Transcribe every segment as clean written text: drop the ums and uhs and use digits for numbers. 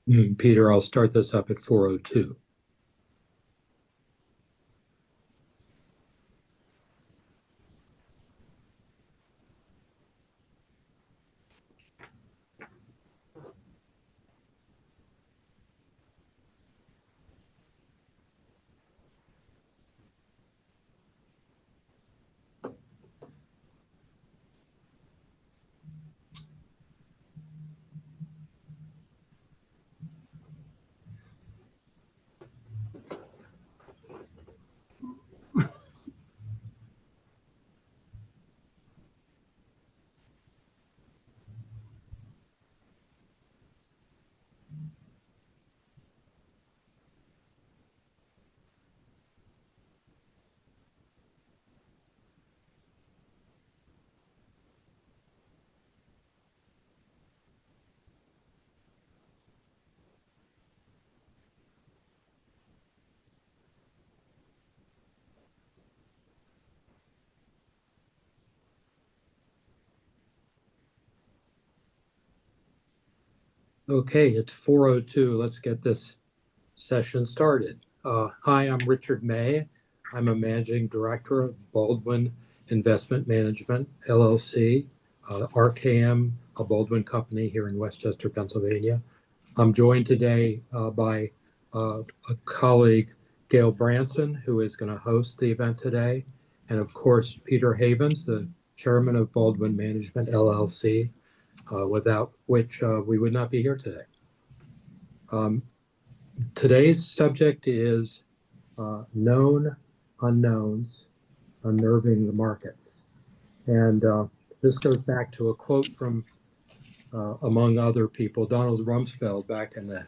Peter, I'll start this up at 4:02. Okay, it's 4:02. Let's get this session started. Hi, I'm Richard May. I'm a managing director of Baldwin Investment Management, LLC, RKM, a Baldwin Company here in Westchester, Pennsylvania. I'm joined today by a colleague, Gail Branson, who is going to host the event today, and of course, Peter Havens, the chairman of Baldwin Management, LLC, without which we would not be here today. Um, Today's subject is known unknowns, unnerving the markets. And this goes back to a quote from, among other people, Donald Rumsfeld back in the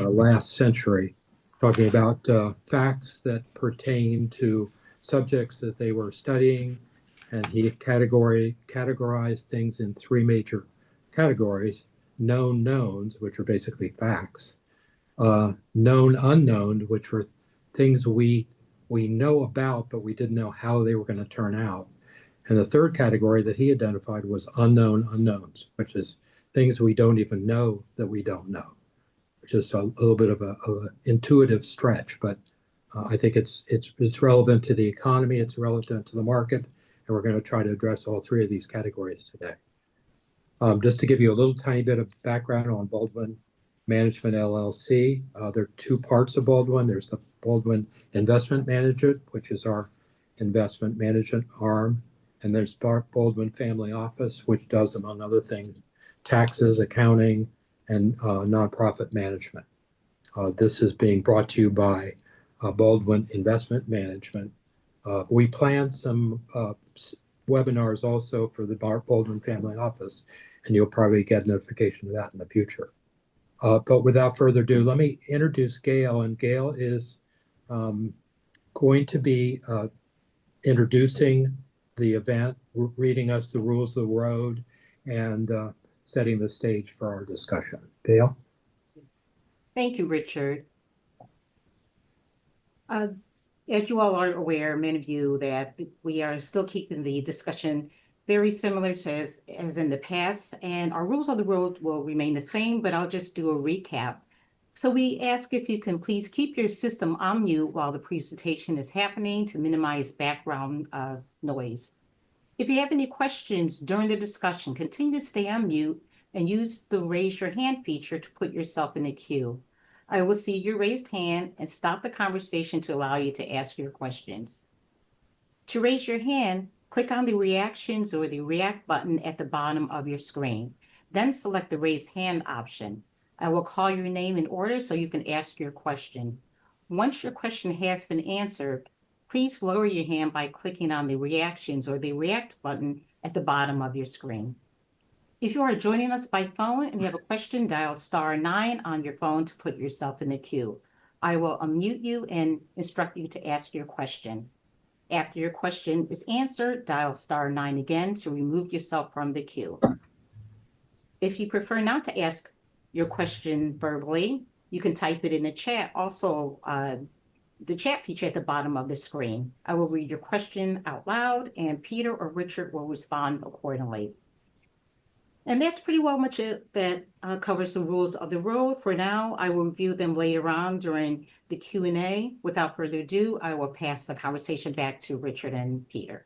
last century, talking about facts that pertain to subjects that they were studying. And he categorized things in three major categories: known knowns, which are basically facts; known unknown, which were things we know about, but we didn't know how they were going to turn out. And the third category that he identified was unknown unknowns, which is things we don't even know that we don't know, which is a little bit of an intuitive stretch, but I think it's relevant to the economy, it's relevant to the market, and we're going to try to address all three of these categories today. Just to give you a little tiny bit of background on Baldwin Management LLC, there are two parts of Baldwin. There's the Baldwin Investment Management, which is our investment management arm, and there's Baldwin Family Office, which does, among other things, taxes, accounting, and nonprofit management. This is being brought to you by Baldwin Investment Management. We plan some webinars also for the Baldwin Family Office, and you'll probably get notification of that in the future. But without further ado, let me introduce Gail, and Gail is going to be introducing the event, reading us the rules of the road, and setting the stage for our discussion. Gail? Thank you, Richard. As you all are aware, many of you, that we are still keeping the discussion very similar to as in the past, and our rules of the road will remain the same, but I'll just do a recap. So we ask if you can please keep your system on mute while the presentation is happening to minimize background noise. If you have any questions during the discussion, continue to stay on mute and use the raise your hand feature to put yourself in the queue. I will see your raised hand and stop the conversation to allow you to ask your questions. To raise your hand, click on the reactions or the react button at the bottom of your screen. Then select the raise hand option. I will call your name in order so you can ask your question. Once your question has been answered, please lower your hand by clicking on the reactions or the react button at the bottom of your screen. If you are joining us by phone and you have a question, dial *9 on your phone to put yourself in the queue. I will unmute you and instruct you to ask your question. After your question is answered, dial *9 again to remove yourself from the queue. If you prefer not to ask your question verbally, you can type it in the chat. Also, the chat feature at the bottom of the screen. I will read your question out loud, and Peter or Richard will respond accordingly. And that's pretty well much it that covers the rules of the road. For now, I will review them later on during the Q&A. Without further ado, I will pass the conversation back to Richard and Peter.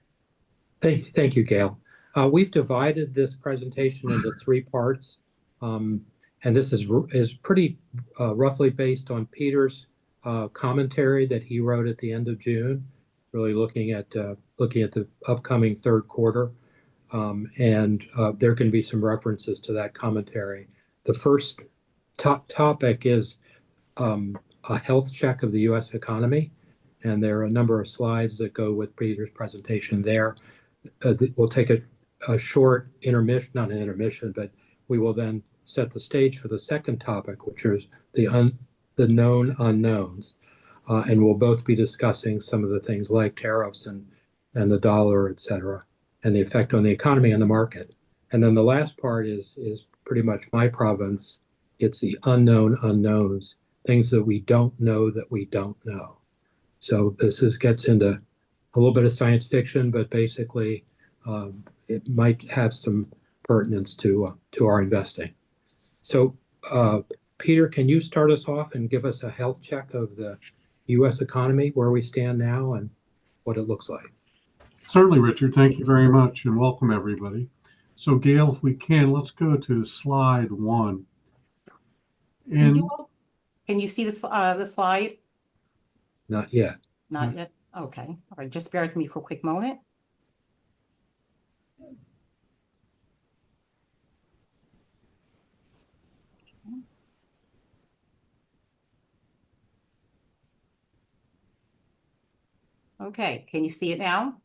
Thank you, Gail. We've divided this presentation into three parts, and this is pretty roughly based on Peter's commentary that he wrote at the end of June, really looking at the upcoming third quarter, and there can be some references to that commentary. The first topic is a health check of the U.S. economy, and there are a number of slides that go with Peter's presentation there. We'll take a short intermission, not an intermission, but we will then set the stage for the second topic, which is the known unknowns. And we'll both be discussing some of the things like tariffs and the dollar, et cetera, and the effect on the economy and the market. And then the last part is pretty much my province. It's the unknown unknowns, things that we don't know that we don't know. So this gets into a little bit of science fiction, but basically it might have some pertinence to our investing. So Peter, can you start us off and give us a health check of the U.S. economy, where we stand now and what it looks like? Certainly, Richard. Thank you very much, and welcome everybody. So Gail, if we can, let's go to slide 1. And Can you see the slide? Not yet. Not yet. Okay. All right. Just bear with me for a quick moment. Okay. Can you see it now?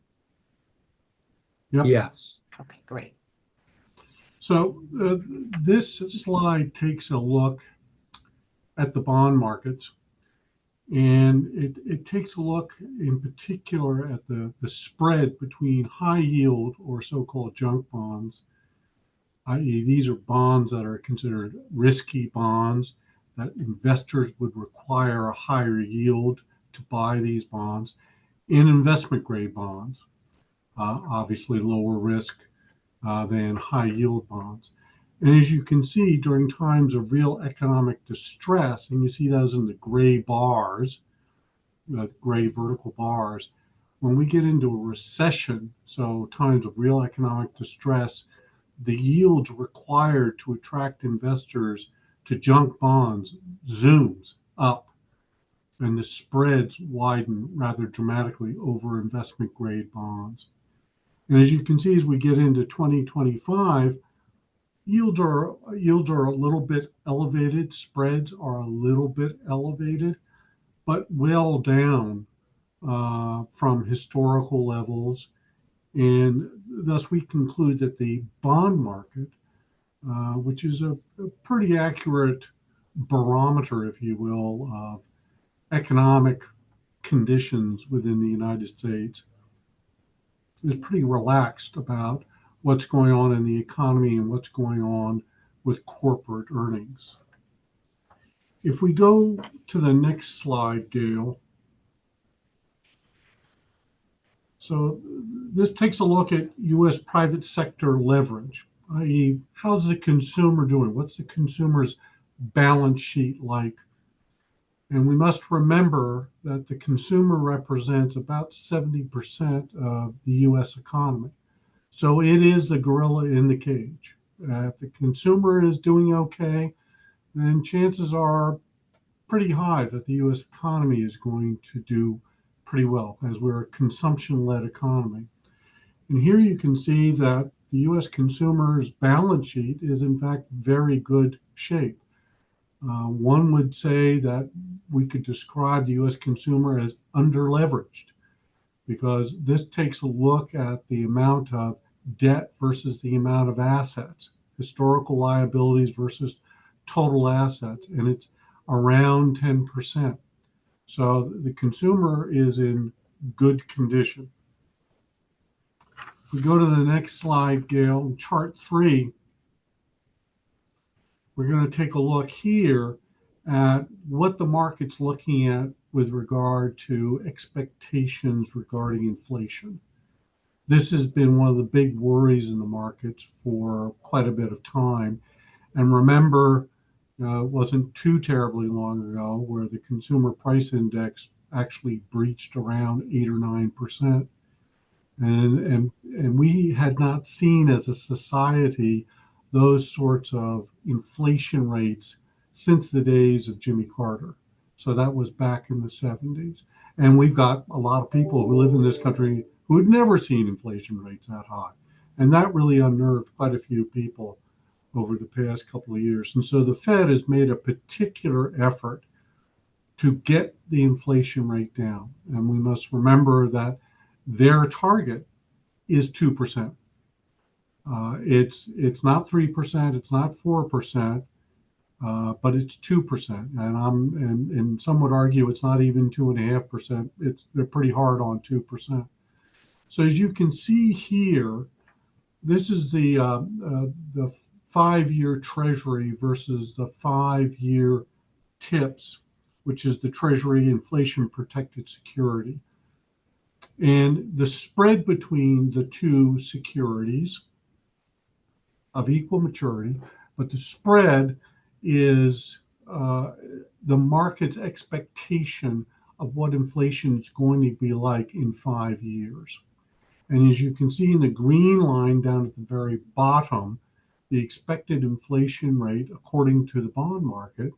Yep. Yes. Okay, great. So this slide takes a look at the bond markets, and it takes a look in particular at the spread between high yield or so-called junk bonds, i.e. these are bonds that are considered risky bonds that investors would require a higher yield to buy these bonds, and investment grade bonds, obviously lower risk than high yield bonds. And as you can see, during times of real economic distress, and you see those in the gray bars, gray vertical bars, when we get into a recession, so times of real economic distress, the yields required to attract investors to junk bonds zooms up, and the spreads widen rather dramatically over investment grade bonds. And as you can see, as we get into 2025, yields are a little bit elevated, spreads are a little bit elevated, but well down from historical levels. And thus we conclude that the bond market, which is a pretty accurate barometer, if you will, of economic conditions within the United States, is pretty relaxed about what's going on in the economy and what's going on with corporate earnings. If we go to the next slide, Gail. So this takes a look at U.S. private sector leverage, i.e. how's the consumer doing? What's the consumer's balance sheet like? And we must remember that the consumer represents about 70% of the U.S. economy. So it is the gorilla in the cage. If the consumer is doing okay, then chances are pretty high that the U.S. economy is going to do pretty well, as we're a consumption-led economy. And here you can see that the U.S. consumer's balance sheet is in fact very good shape. One would say that we could describe the U.S. consumer as under-leveraged, because this takes a look at the amount of debt versus the amount of assets, historical liabilities versus total assets, and it's around 10%. So the consumer is in good condition. If we go to the next slide, Gail, chart 3, we're going to take a look here at what the market's looking at with regard to expectations regarding inflation. This has been one of the big worries in the markets for quite a bit of time. And remember, it wasn't too terribly long ago where the consumer price index actually breached around 8 or 9%. And we had not seen as a society those sorts of inflation rates since the days of Jimmy Carter. So that was back in the 70s. And we've got a lot of people who live in this country who had never seen inflation rates that high. And that really unnerved quite a few people over the past couple of years. And so the Fed has made a particular effort to get the inflation rate down. And we must remember that their target is 2%. It's not 3%, it's not 4%, but it's 2%. And some would argue it's not even 2.5%. They're pretty hard on 2%. So as you can see here, this is the 5-year Treasury versus the 5-year TIPS, which is the Treasury inflation protected security. And the spread between the two securities of equal maturity, but the spread is the market's expectation of what inflation is going to be like in 5 years. And as you can see in the green line down at the very bottom, the expected inflation rate, according to the bond market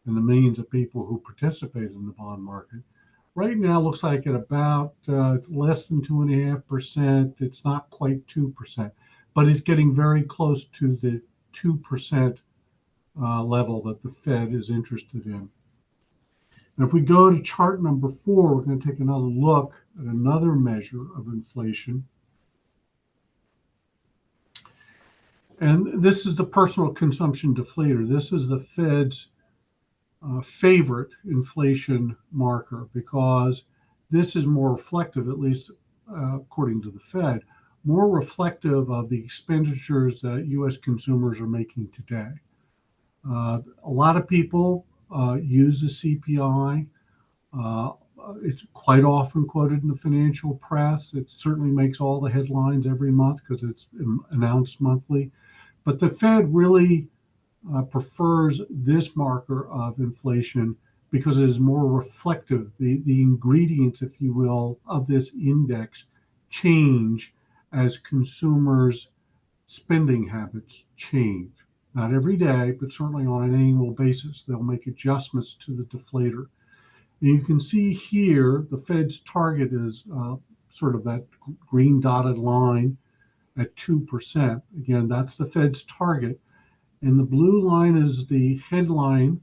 and the millions of people who participate in the bond market, right now looks like at about less than 2.5%. It's not quite 2%, but it's getting very close to the 2% level that the Fed is interested in. And if we go to chart number 4, we're going to take another look at another measure of inflation. And this is the personal consumption deflator. This is the Fed's favorite inflation marker because this is more reflective, at least according to the Fed, more reflective of the expenditures that U.S. consumers are making today. A lot of people use the CPI. It's quite often quoted in the financial press. It certainly makes all the headlines every month because it's announced monthly. But the Fed really prefers this marker of inflation because it is more reflective. The ingredients, if you will, of this index change as consumers' spending habits change. Not every day, but certainly on an annual basis, they'll make adjustments to the deflator. And you can see here the Fed's target is sort of that green dotted line at 2%. Again, that's the Fed's target. And the blue line is the headline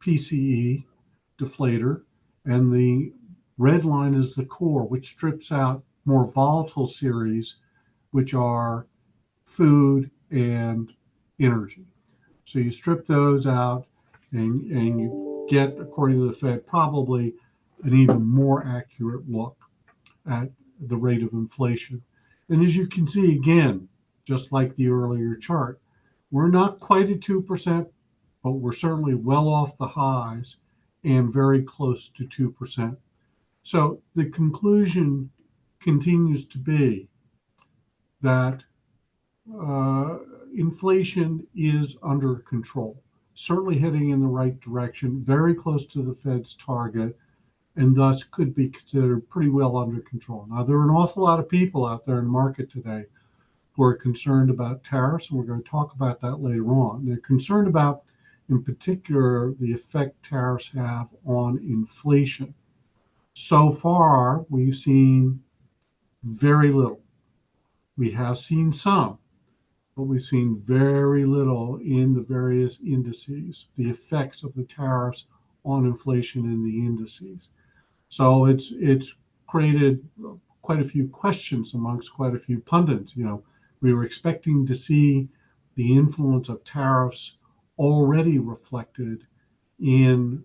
PCE deflator, and the red line is the core, which strips out more volatile series, which are food and energy. So you strip those out and you get, according to the Fed, probably an even more accurate look at the rate of inflation. And as you can see, again, just like the earlier chart, we're not quite at 2%, but we're certainly well off the highs and very close to 2%. So the conclusion continues to be that inflation is under control, certainly heading in the right direction, very close to the Fed's target, and thus could be considered pretty well under control. Now, there are an awful lot of people out there in the market today who are concerned about tariffs, and we're going to talk about that later on. They're concerned about, in particular, the effect tariffs have on inflation. So far, we've seen very little. We have seen some, but we've seen very little in the various indices, the effects of the tariffs on inflation in the indices. So it's created quite a few questions amongst quite a few pundits. We were expecting to see the influence of tariffs already reflected in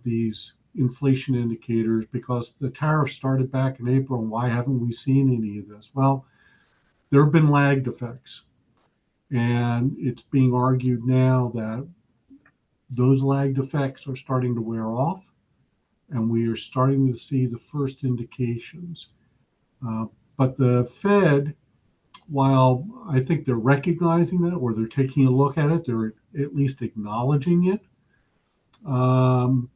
these inflation indicators because the tariffs started back in April. And why haven't we seen any of this? Well, there have been lagged effects. And it's being argued now that those lagged effects are starting to wear off. And we are starting to see the first indications. But the Fed, while I think they're recognizing that, or they're taking a look at it, they're at least acknowledging it. And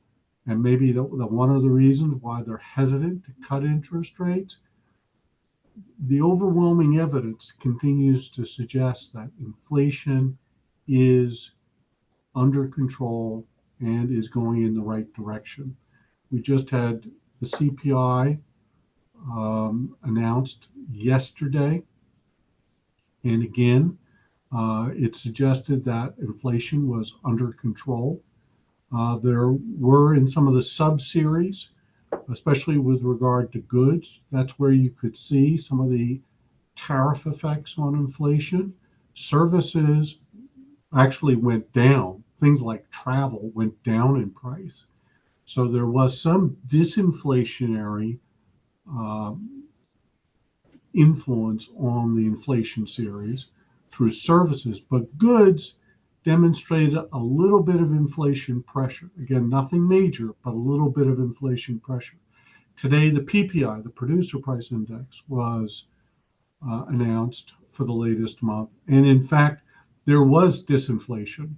maybe the one of the reasons why they're hesitant to cut interest rates, the overwhelming evidence continues to suggest that inflation is under control and is going in the right direction. We just had the CPI announced yesterday. And again, it suggested that inflation was under control. There were in some of the sub-series, especially with regard to goods, that's where you could see some of the tariff effects on inflation. Services actually went down. Things like travel went down in price. So there was some disinflationary influence on the inflation series through services, but goods demonstrated a little bit of inflation pressure. Again, nothing major, but a little bit of inflation pressure. Today, the PPI, the Producer Price Index, was announced for the latest month. And in fact, there was disinflation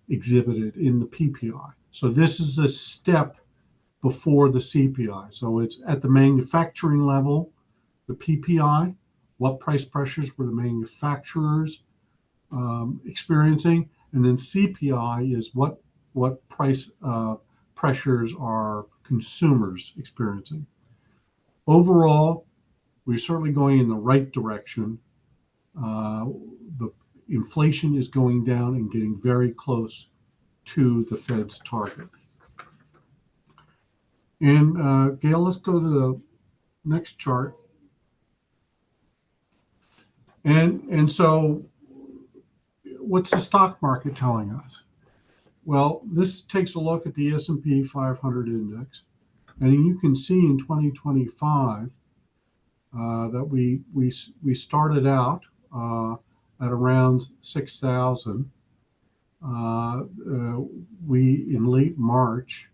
exhibited in the PPI. So this is a step before the CPI. So it's at the manufacturing level, the PPI, what price pressures were the manufacturers experiencing, and then CPI is what price pressures are consumers experiencing. Overall, we're certainly going in the right direction. The inflation is going down and getting very close to the Fed's target. And Gail, let's go to the next chart. And so what's the stock market telling us? Well, this takes a look at the S&P 500 index. And you can see in 2025 that we started out at around 6,000. We, in late March,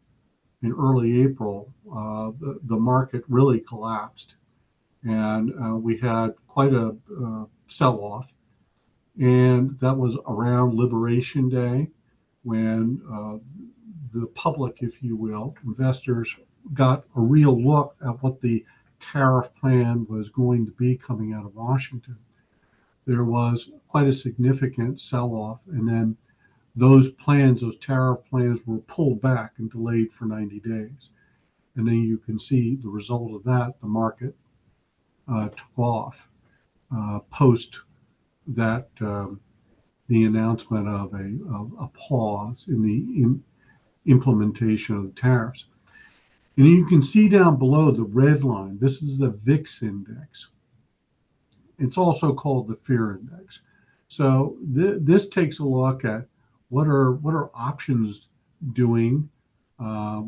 in early April, the market really collapsed. And we had quite a sell-off. And that was around Liberation Day, when the public, if you will, investors got a real look at what the tariff plan was going to be coming out of Washington. There was quite a significant sell-off, and then those tariff plans were pulled back and delayed for 90 days. And then you can see the result of that, the market took off post that the announcement of a pause in the implementation of the tariffs. And you can see down below the red line, this is the VIX index. It's also called the fear index. So this takes a look at what are options doing, how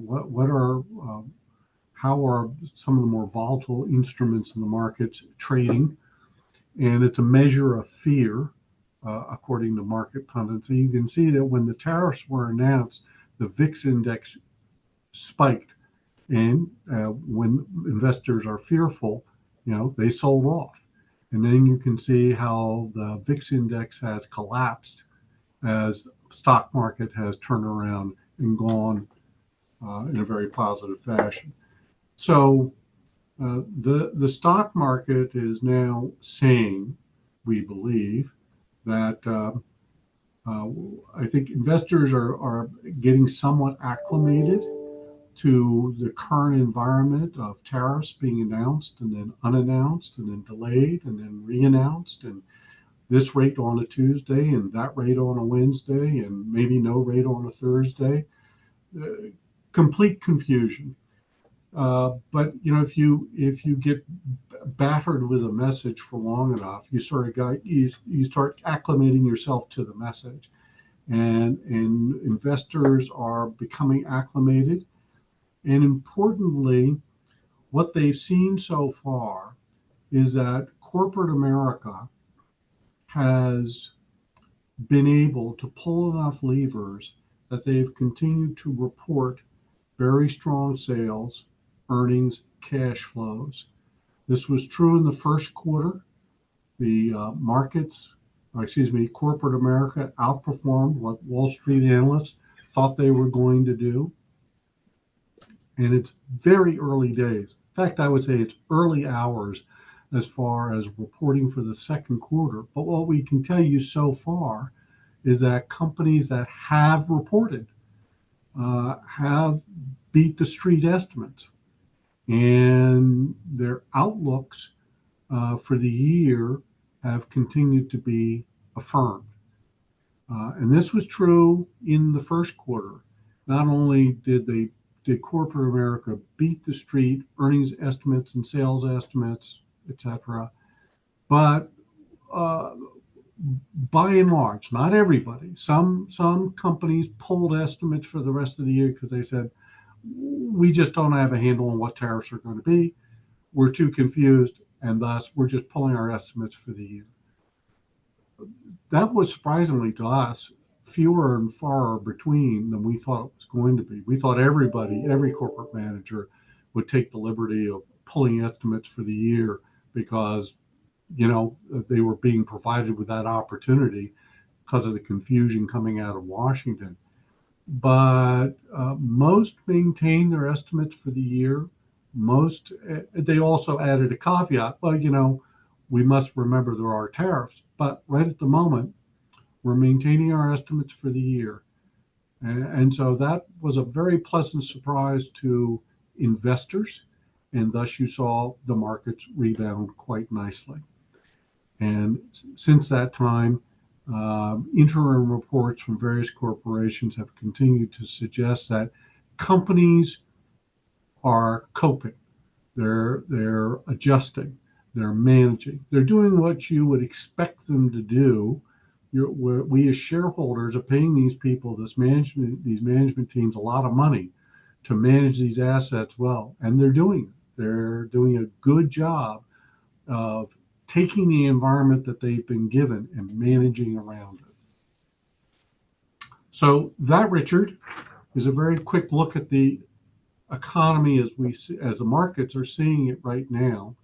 are some of the more volatile instruments in the markets trading, and it's a measure of fear, according to market pundits. And you can see that when the tariffs were announced, the VIX index spiked, and when investors are fearful, they sold off. And then you can see how the VIX index has collapsed as the stock market has turned around and gone in a very positive fashion. So the stock market is now saying, we believe, that I think investors are getting somewhat acclimated to the current environment of tariffs being announced and then unannounced and then delayed and then re-announced, and this rate on a Tuesday and that rate on a Wednesday and maybe no rate on a Thursday. Complete confusion. But if you get battered with a message for long enough, you start acclimating yourself to the message, and investors are becoming acclimated. And importantly, what they've seen so far is that corporate America has been able to pull enough levers that they've continued to report very strong sales, earnings, cash flows. This was true in the first quarter. The corporate America outperformed what Wall Street analysts thought they were going to do. And it's very early days. In fact, I would say it's early hours as far as reporting for the second quarter. But what we can tell you so far is that companies that have reported have beat the street estimates, and their outlooks for the year have continued to be affirmed. And this was true in the first quarter. Not only did corporate America beat the street earnings estimates and sales estimates, etc., but by and large, not everybody. Some companies pulled estimates for the rest of the year because they said, we just don't have a handle on what tariffs are going to be. We're too confused, and thus we're just pulling our estimates for the year. That was surprisingly to us fewer and far between than we thought it was going to be. We thought every corporate manager would take the liberty of pulling estimates for the year because, they were being provided with that opportunity because of the confusion coming out of Washington. But most maintained their estimates for the year. They also added a caveat. Well, we must remember there are tariffs, but right at the moment, we're maintaining our estimates for the year. And so that was a very pleasant surprise to investors, and thus you saw the markets rebound quite nicely. And since that time, interim reports from various corporations have continued to suggest that companies are coping. They're adjusting. They're managing. They're doing what you would expect them to do. We as shareholders are paying these people, these management teams, a lot of money to manage these assets well, and they're doing it. They're doing a good job of taking the environment that they've been given and managing around it. So that, Richard, is a very quick look at the economy as the markets are seeing it right now.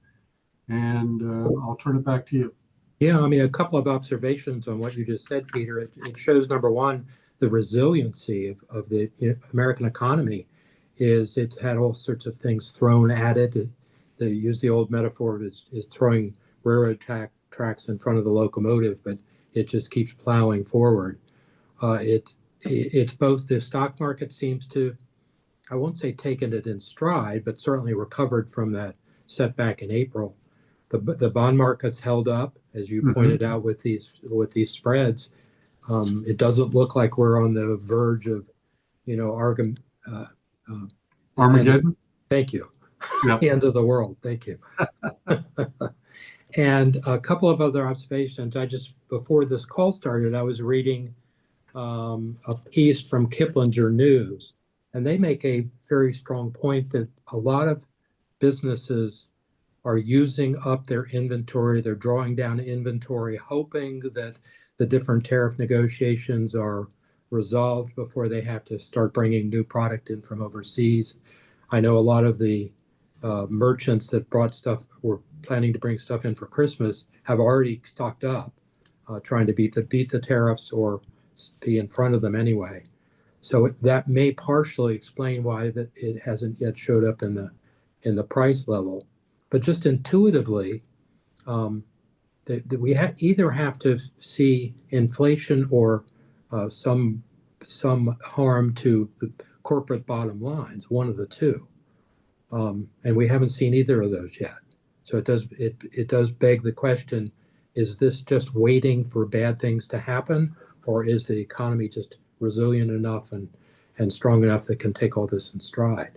And I'll turn it back to you. Yeah, I mean, a couple of observations on what you just said, Peter. It shows, number one, the resiliency of the American economy is it's had all sorts of things thrown at it. They use the old metaphor of is throwing railroad tracks in front of the locomotive, but it just keeps plowing forward. It's both the stock market seems to, I won't say taken it in stride, but certainly recovered from that setback in April. The bond market's held up, as you pointed out, with these spreads. It doesn't look like we're on the verge of, Armageddon. Thank you. Yep. The end of the world. Thank you. And a couple of other observations. Before this call started, I was reading a piece from Kiplinger News, and they make a very strong point that a lot of businesses are using up their inventory. They're drawing down inventory, hoping that the different tariff negotiations are resolved before they have to start bringing new product in from overseas. I know a lot of the merchants that were planning to bring stuff in for Christmas have already stocked up, trying to beat the tariffs or be in front of them anyway. So that may partially explain why that it hasn't yet showed up in the price level. But just intuitively, that we either have to see inflation or some harm to the corporate bottom lines, one of the two, and we haven't seen either of those yet. So it does beg the question: is this just waiting for bad things to happen, or is the economy just resilient enough and strong enough that can take all this in stride?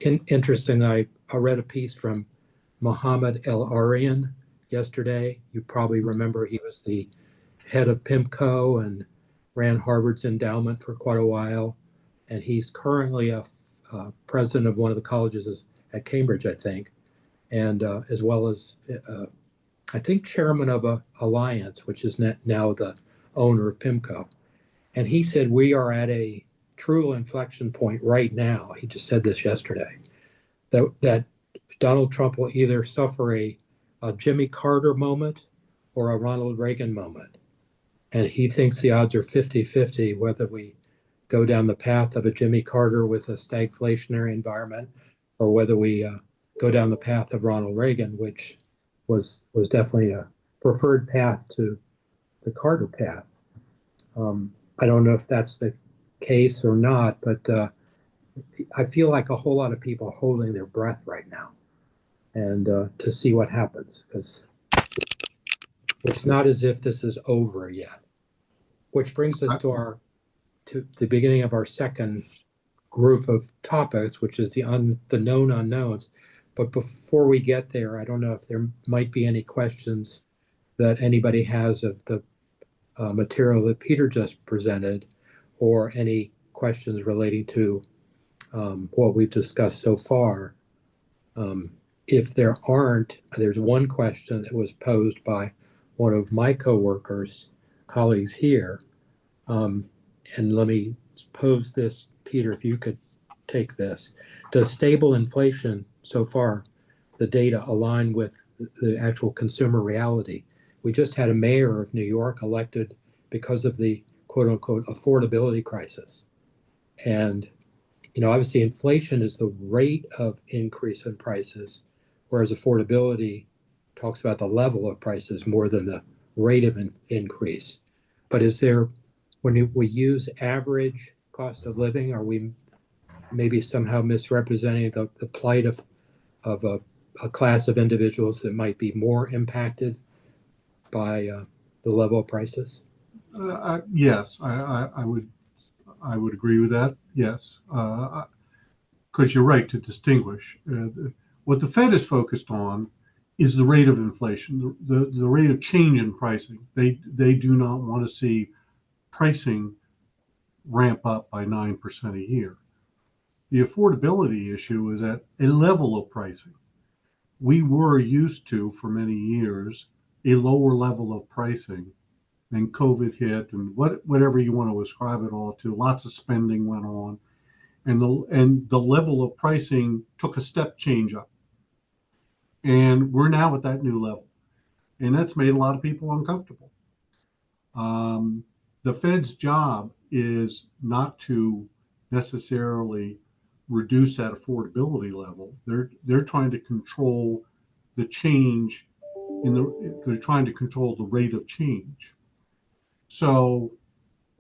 Interesting, I read a piece from Mohammed El-Arian yesterday. You probably remember he was the head of PIMCO and ran Harvard's endowment for quite a while. And he's currently a president of one of the colleges at Cambridge, I think, and as well as, I think, chairman of a Alliance, which is now the owner of PIMCO. And he said, we are at a true inflection point right now. He just said this yesterday, that Donald Trump will either suffer a Jimmy Carter moment or a Ronald Reagan moment. And he thinks the odds are 50-50 whether we go down the path of a Jimmy Carter with a stagflationary environment or whether we go down the path of Ronald Reagan, which was definitely a preferred path to the Carter path. I don't know if that's the case or not, but I feel like a whole lot of people are holding their breath right now and to see what happens, because it's not as if this is over yet. Which brings us to the beginning of our second group of topics, which is the known unknowns. But before we get there, I don't know if there might be any questions that anybody has of the material that Peter just presented, or any questions relating to what we've discussed so far. If there aren't, there's one question that was posed by one of my colleagues here. And let me pose this, Peter, if you could take this. Does stable inflation so far, the data, align with the actual consumer reality? We just had a mayor of New York elected because of the quote unquote affordability crisis. And, obviously inflation is the rate of increase in prices, whereas affordability talks about the level of prices more than the rate of increase. But is there, when we use average cost of living, are we maybe somehow misrepresenting the plight of a class of individuals that might be more impacted by the level of prices? Yes, I would agree with that. Yes, because you're right to distinguish. What the Fed is focused on is the rate of inflation, the rate of change in pricing. They do not want to see pricing ramp up by 9% a year. The affordability issue is at a level of pricing. We were used to, for many years, a lower level of pricing. And COVID hit, and whatever you want to ascribe it all to, lots of spending went on, and the level of pricing took a step change up. And we're now at that new level, and that's made a lot of people uncomfortable. The Fed's job is not to necessarily reduce that affordability level. They're trying to control the change they're trying to control the rate of change. So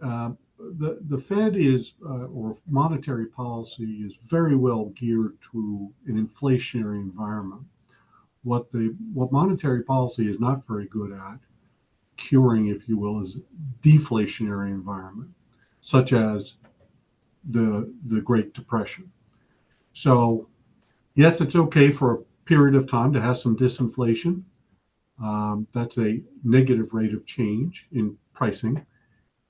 the Fed is, or monetary policy is very well geared to an inflationary environment. What monetary policy is not very good at curing, if you will, is deflationary environment, such as the Great Depression. So yes, it's okay for a period of time to have some disinflation. That's a negative rate of change in pricing,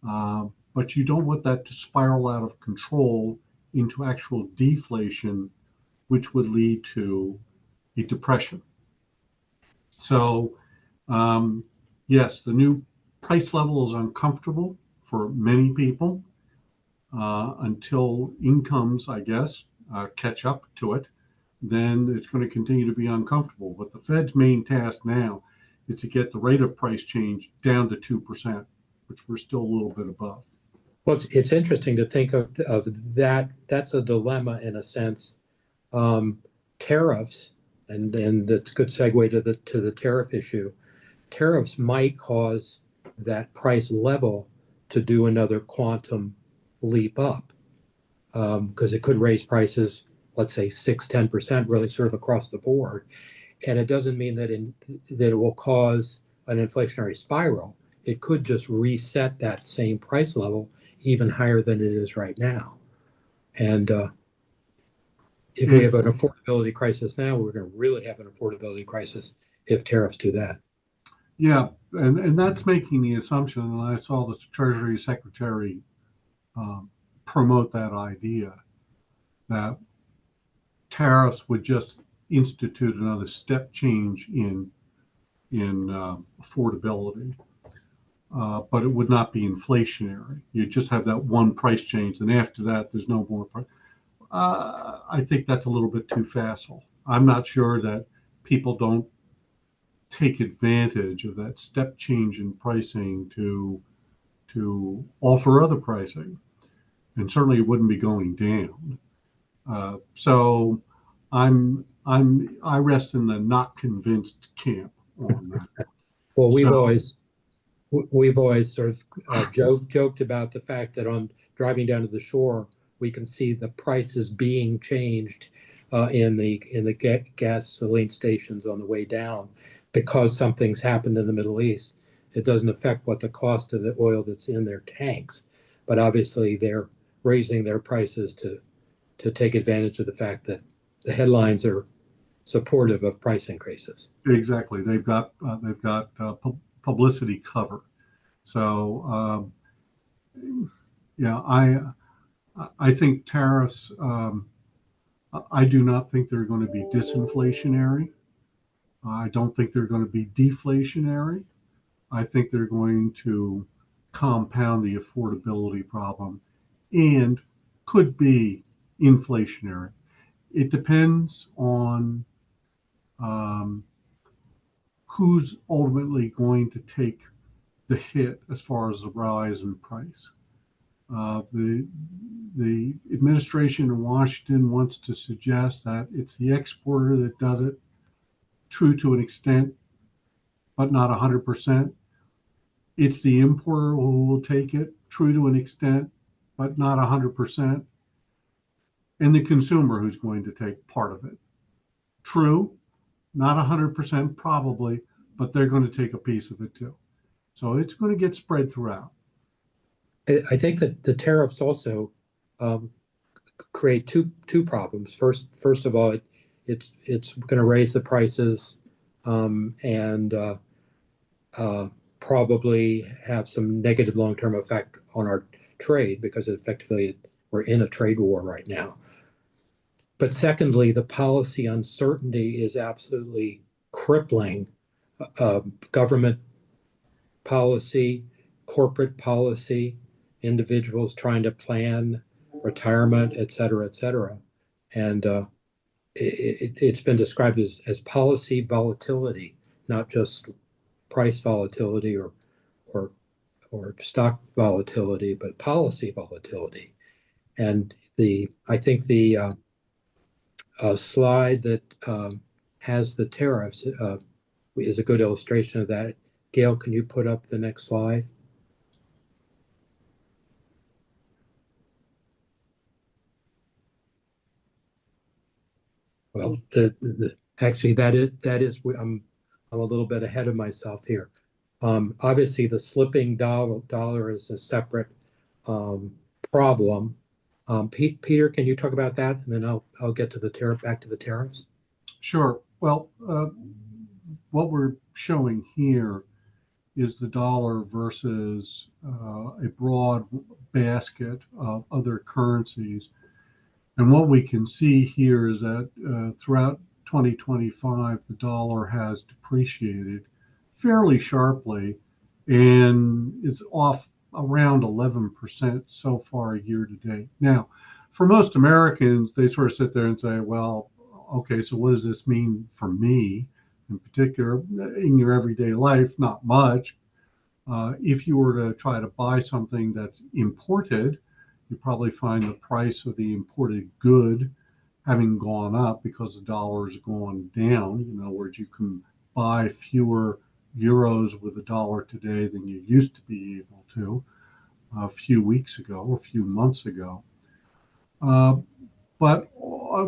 but you don't want that to spiral out of control into actual deflation, which would lead to a depression. So yes, the new price level is uncomfortable for many people until incomes, I guess, catch up to it. Then it's going to continue to be uncomfortable. But the Fed's main task now is to get the rate of price change down to 2%, which we're still a little bit above. Well, it's interesting to think of that. That's a dilemma in a sense. Tariffs, and it's a good segue to the tariff issue. Tariffs might cause that price level to do another quantum leap up, because it could raise prices, let's say 6-10%, really sort of across the board. And it doesn't mean that it will cause an inflationary spiral. It could just reset that same price level even higher than it is right now. And if we have an affordability crisis now, we're going to really have an affordability crisis if tariffs do that. Yeah, and that's making the assumption, and I saw the Treasury Secretary promote that idea, that tariffs would just institute another step change in affordability, but it would not be inflationary. You just have that one price change, and after that, there's no more price. I think that's a little bit too facile. I'm not sure that people don't take advantage of that step change in pricing to offer other pricing, and certainly it wouldn't be going down. So I rest in the not convinced camp on that. Well, So we've always sort of joked about the fact that on driving down to the shore, we can see the prices being changed in the gasoline stations on the way down because something's happened in the Middle East. It doesn't affect what the cost of the oil that's in their tanks, but obviously they're raising their prices to take advantage of the fact that the headlines are supportive of price increases. exactly, they've got publicity cover. So yeah, I think tariffs. I do not think they're going to be disinflationary. I don't think they're going to be deflationary. I think they're going to compound the affordability problem and could be inflationary. It depends on um, who's ultimately going to take the hit as far as the rise in price. The administration in Washington wants to suggest that it's the exporter that does it, true to an extent, but not 100%. It's the importer who will take it, true to an extent, but not 100%. And the consumer who's going to take part of it. True, not 100% probably, but they're going to take a piece of it too. So it's going to get spread throughout. I think that the tariffs also um, create two problems. First of all, it's going to raise the prices and probably have some negative long-term effect on our trade because effectively we're in a trade war right now. But secondly, the policy uncertainty is absolutely crippling government policy, corporate policy, individuals trying to plan retirement, et cetera, et cetera. And it's been described as policy volatility, not just price volatility or stock volatility, but policy volatility. And I think the slide that has the tariffs is a good illustration of that. Gail, can you put up the next slide? Well, actually that is I'm a little bit ahead of myself here. Obviously, the slipping dollar is a separate problem. Peter, can you talk about that, and then I'll get to back to the tariffs. Sure. Well, what we're showing here is the dollar versus a broad basket of other currencies. And what we can see here is that throughout 2025, the dollar has depreciated fairly sharply, and it's off around 11% so far year to date. Now, for most Americans, they sort of sit there and say, well, okay, so what does this mean for me in particular in your everyday life? Not much. If you were to try to buy something that's imported, you probably find the price of the imported good having gone up because the dollar has gone down. In other words, you can buy fewer euros with a dollar today than you used to be able to a few weeks ago or a few months ago. But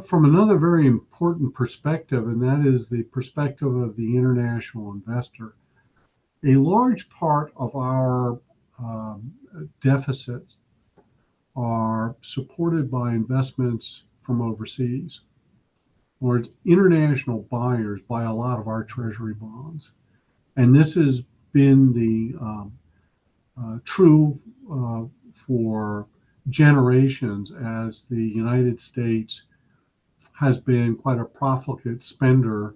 from another very important perspective, and that is the perspective of the international investor, a large part of our deficits are supported by investments from overseas. In other words, international buyers buy a lot of our treasury bonds. And this has been the true for generations as the United States has been quite a profligate spender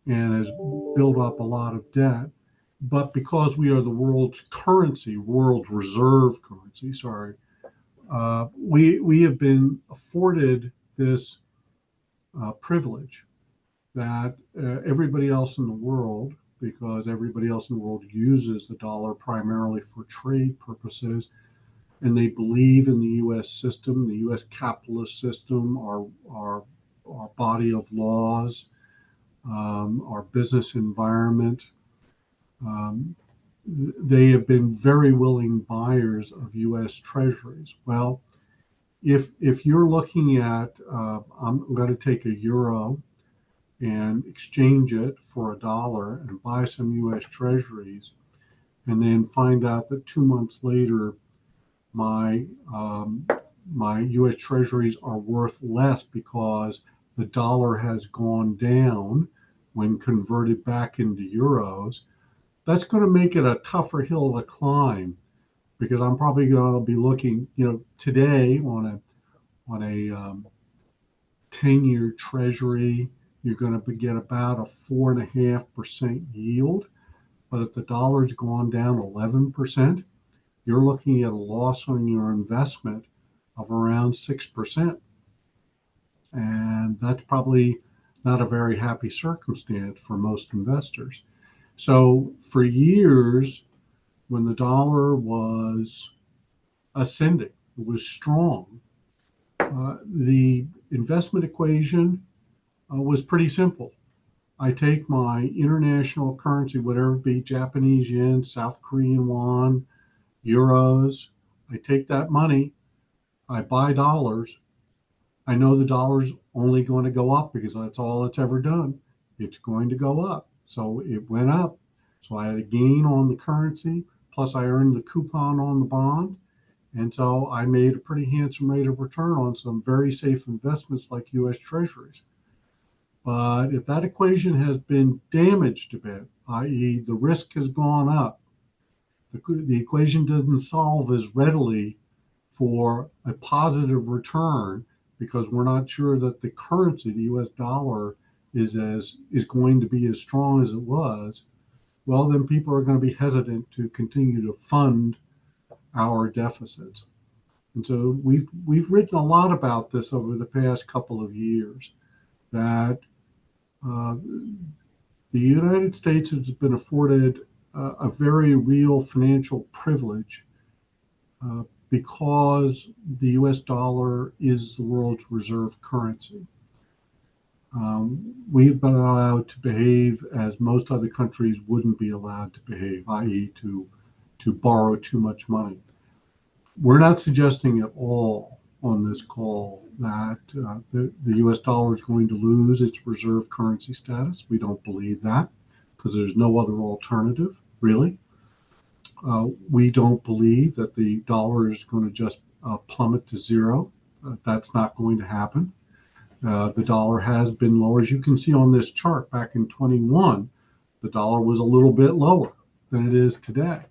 and has built up a lot of debt. But because we are the world's currency, world reserve currency, we have been afforded this privilege that everybody else in the world, because everybody else in the world uses the dollar primarily for trade purposes, and they believe in the U.S. system, the U.S. capitalist system, our body of laws, our business environment. Um, they have been very willing buyers of U.S. treasuries. Well, if you're looking at, I'm going to take a euro and exchange it for $1 and buy some U.S. treasuries, and then find out that 2 months later my my U.S. treasuries are worth less because the dollar has gone down when converted back into euros, that's going to make it a tougher hill to climb, because I'm probably going to be looking, today on a 10-year treasury, you're going to get about a 4.5% yield. But if the dollar's gone down 11%, you're looking at a loss on your investment of around 6%. And that's probably not a very happy circumstance for most investors. So for years, when the dollar was ascending, it was strong, the investment equation was pretty simple. I take my international currency, whatever it be, Japanese yen, South Korean won, euros. I take that money, I buy dollars. I know the dollar's only going to go up because that's all it's ever done. It's going to go up. So it went up. So I had a gain on the currency, plus I earned the coupon on the bond. And so I made a pretty handsome rate of return on some very safe investments like U.S. Treasuries. But if that equation has been damaged a bit, i.e., the risk has gone up, the equation doesn't solve as readily for a positive return because we're not sure that the currency, the U.S. dollar, is going to be as strong as it was. Well, then people are going to be hesitant to continue to fund our deficits. And so we've written a lot about this over the past couple of years, that the United States has been afforded a very real financial privilege because the U.S. dollar is the world's reserve currency. We've been allowed to behave as most other countries wouldn't be allowed to behave, i.e. to borrow too much money. We're not suggesting at all on this call that the U.S. dollar is going to lose its reserve currency status. We don't believe that because there's no other alternative, really. We don't believe that the dollar is going to just plummet to zero. That's not going to happen. The dollar has been low. As you can see on this chart, back in 21, the dollar was a little bit lower than it is today.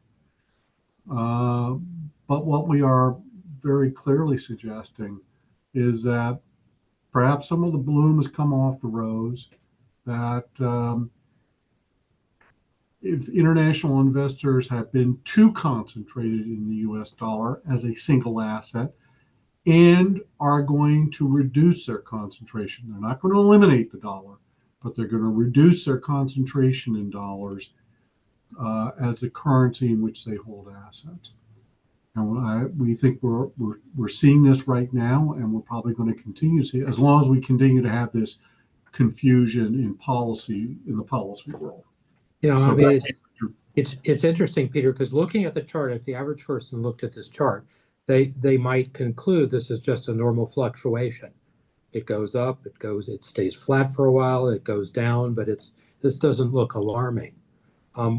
But what we are very clearly suggesting is that perhaps some of the bloom has come off the rose, that if international investors have been too concentrated in the US dollar as a single asset and are going to reduce their concentration. They're not going to eliminate the dollar, but they're going to reduce their concentration in dollars as the currency in which they hold assets. And we think we're seeing this right now, and we're probably going to continue to see it as long as we continue to have this confusion in the policy world. Yeah, So I mean, it's interesting, Peter, because looking at the chart, if the average person looked at this chart, they might conclude this is just a normal fluctuation. It goes up, it stays flat for a while, it goes down, but this doesn't look alarming.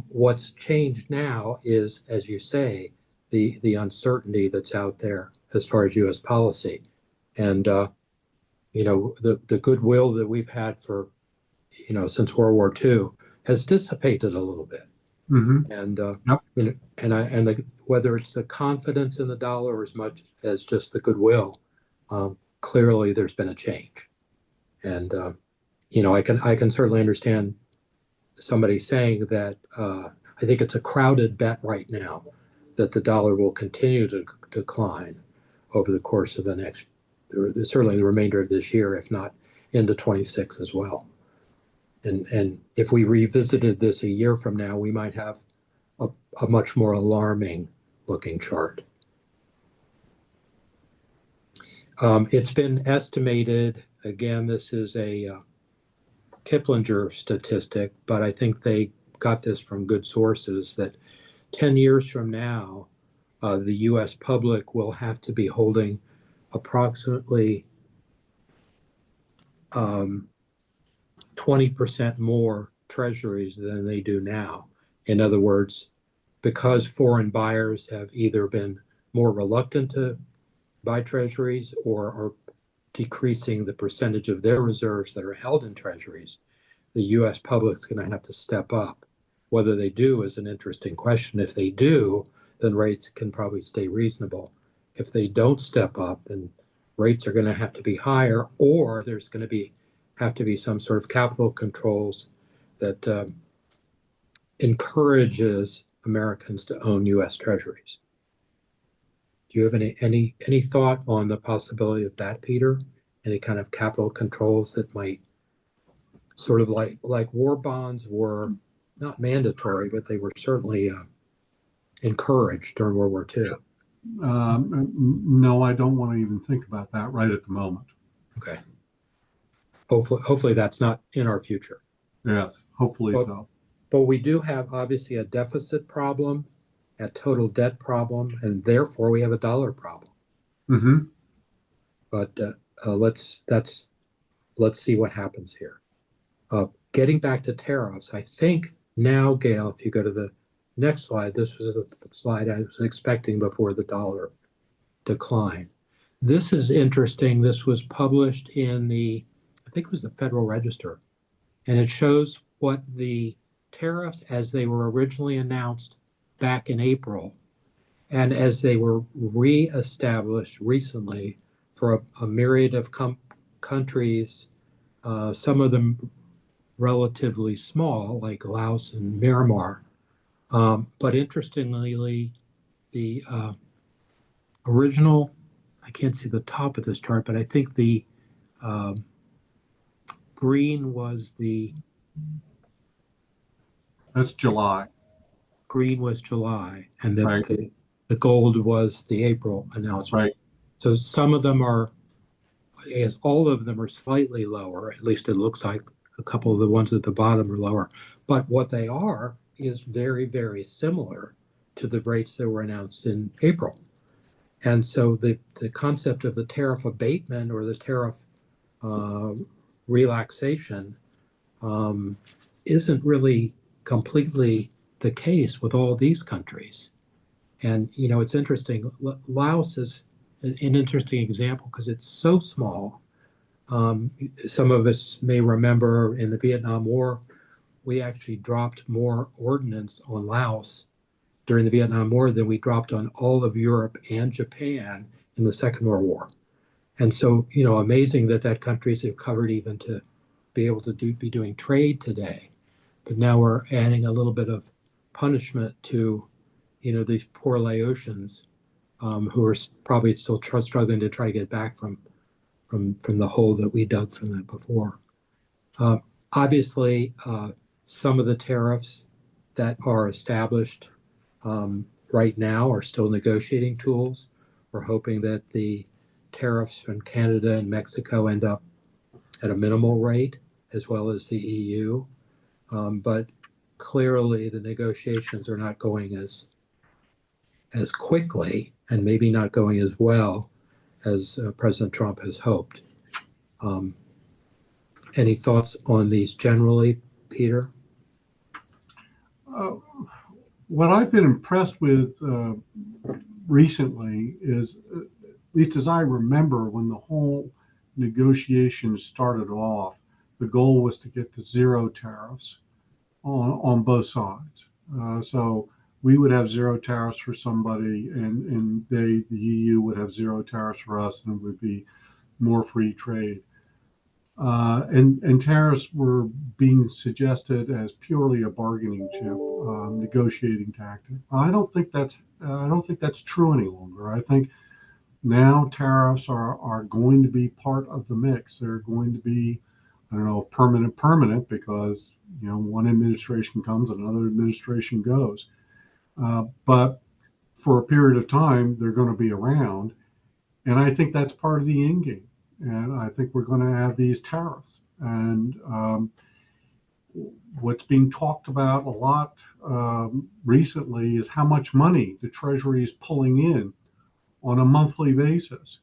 What's changed now is, as you say, the uncertainty that's out there as far as U.S. policy, and the goodwill that we've had for since World War II has dissipated a little bit. Mm-hmm. And Yep. Whether it's the confidence in the dollar or as much as just the goodwill, clearly there's been a change. And I can certainly understand somebody saying that I think it's a crowded bet right now that the dollar will continue to decline over the course of certainly the remainder of this year, if not into 26 as well. And if we revisited this a year from now, we might have a much more alarming looking chart. It's been estimated, again, this is a Kiplinger statistic, but I think they got this from good sources, that 10 years from now, the US public will have to be holding approximately 20% more treasuries than they do now. In other words, because foreign buyers have either been more reluctant to buy treasuries or are decreasing the percentage of their reserves that are held in treasuries, the US public's going to have to step up. Whether they do is an interesting question. If they do, then rates can probably stay reasonable. If they don't step up, then rates are going to have to be higher, or there's going to have to be some sort of capital controls that encourages Americans to own US treasuries. Do you have any thought on the possibility of that, Peter? Any kind of capital controls that might sort of like war bonds were not mandatory, but they were certainly encouraged during World War II? No, I don't want to even think about that right at the moment. Okay. Hopefully that's not in our future. Yes, hopefully so. But we do have obviously a deficit problem, a total debt problem, and therefore we have a dollar problem. Mm-hmm. But let's see what happens here. Getting back to tariffs, I think now, Gail, if you go to the next slide, this was the slide I was expecting before the dollar decline. This is interesting. This was published in I think it was the Federal Register, and it shows what the tariffs as they were originally announced back in April and as they were reestablished recently for a myriad of countries, some of them relatively small, like Laos and Myanmar. But interestingly, the original, I can't see the top of this chart, but I think the green was That's July. Green was July, and Right. the gold was the April announcement. Right. So some of them are, I guess all of them are slightly lower, at least it looks like. A couple of the ones at the bottom are lower. But what they are is very, very similar to the rates that were announced in April. And so the concept of the tariff abatement or the tariff relaxation isn't really completely the case with all these countries. And, you know, it's interesting. Laos is an interesting example because it's so small. Some of us may remember in the Vietnam War, we actually dropped more ordnance on Laos during the Vietnam War than we dropped on all of Europe and Japan in the Second World War. And so, you know, amazing that countries have covered even to be able to be doing trade today. But now we're adding a little bit of punishment to, you know, these poor Laotians who are probably still struggling to try to get back from the hole that we dug from them before. Obviously, some of the tariffs that are established right now are still negotiating tools. We're hoping that the tariffs from Canada and Mexico end up at a minimal rate, as well as the EU. But clearly, the negotiations are not going as quickly and maybe not going as well as President Trump has hoped. Any thoughts on these generally, Peter? What I've been impressed with recently is, at least as I remember, when the whole negotiations started off, the goal was to get to zero tariffs on both sides. So we would have zero tariffs for somebody, and the EU would have zero tariffs for us, and it would be more free trade. And tariffs were being suggested as purely a bargaining chip, negotiating tactic. I don't think that's true any longer. I think now tariffs are going to be part of the mix. They're going to be I don't know if permanent, because, one administration comes, another administration goes. But for a period of time, they're going to be around. And I think that's part of the end game. And I think we're going to have these tariffs. And what's being talked about a lot recently is how much money the Treasury is pulling in on a monthly basis.